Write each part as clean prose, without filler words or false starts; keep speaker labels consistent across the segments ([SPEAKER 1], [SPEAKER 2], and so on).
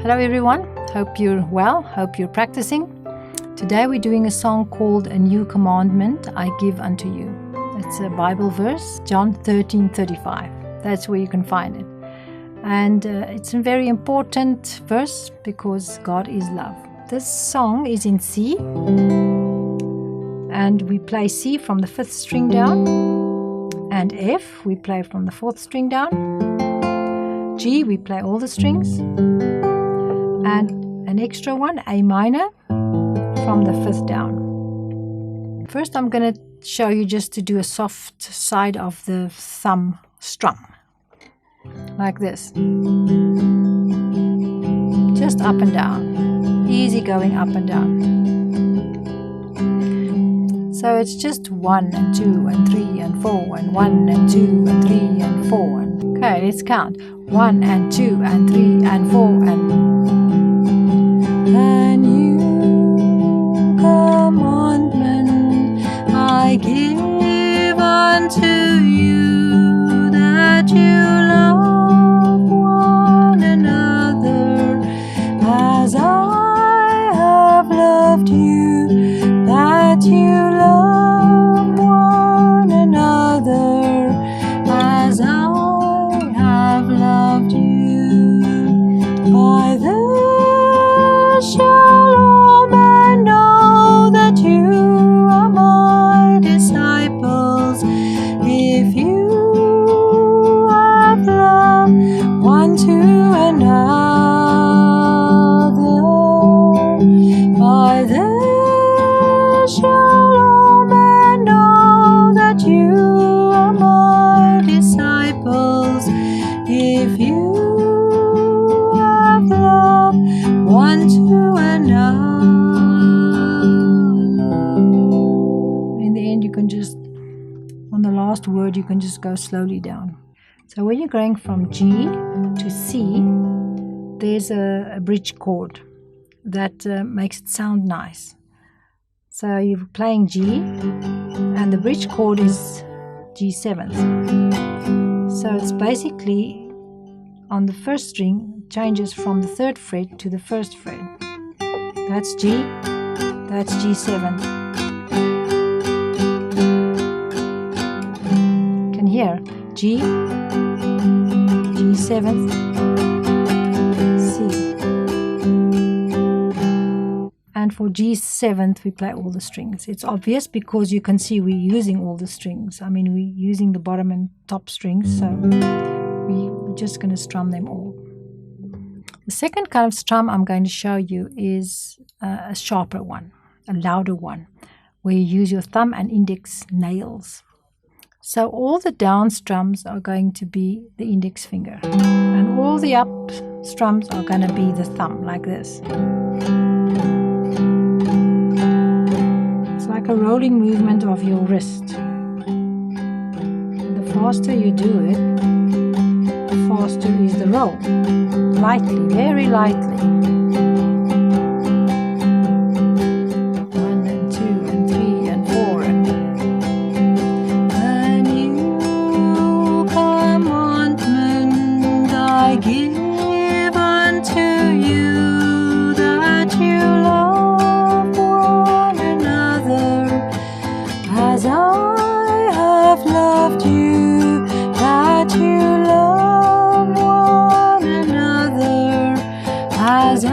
[SPEAKER 1] Hello everyone, hope you're well, hope you're practicing. Today we're doing a song called A New Commandment I Give Unto You. It's a Bible verse, John 13:35. That's where you can find it. And it's a very important verse because God is love. This song is in C, and we play C from the 5th string down, and F we play from the 4th string down, G we play all the strings, and an extra one, A minor, from the 5th down. First I'm going to show you just to do a soft side of the thumb strum, like this. Just up and down, easy going up and down. So it's just 1 and 2 and 3 and 4 and 1 and 2 and 3 and 4 and okay, let's count 1 and 2 and 3 and 4 and A new commandment I give unto you, that you love one another as I have loved you, that you love one another as I have loved you. By this shall all men know that you are my disciples, if you have love one to another. By this shall all men know that you are my disciples, if you have love one to another. In the end, you can just, on the last word, you can just go slowly down. So when you're going from G to C, there's a bridge chord that makes it sound nice. So you're playing G, and the bridge chord is G7th. So it's basically on the 1st string, changes from the 3rd fret to the 1st fret. That's G, that's G7. You can hear G, G7th, C. And for G7th we play all the strings. It's obvious because you can see we're using all the strings. I mean, we're using the bottom and top strings, so we're just going to strum them all. The second kind of strum I'm going to show you is a sharper one, a louder one, where you use your thumb and index nails. So all the down strums are going to be the index finger, and all the up strums are going to be the thumb, like this. It's like a rolling movement of your wrist. And the faster you do it, the faster is the roll. Lightly, very lightly. 1 and 2 and 3 and 4 and A new commandment I give unto you, that you love one another as I have loved you, that you love one another as I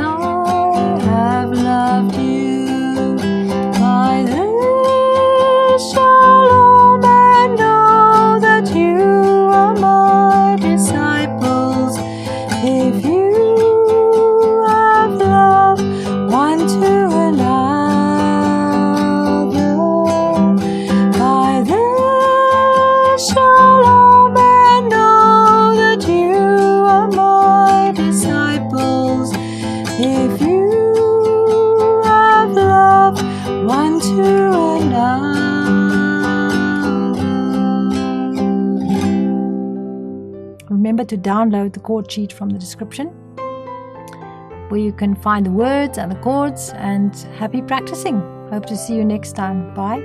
[SPEAKER 1] have loved you. By this shall all men know that you are my disciples, if you have love one to another. By this shall all men know that you are my disciples, if you have love one to another. Remember to download the chord sheet from the description, where you can find the words and the chords, and happy practicing. Hope to see you next time. Bye.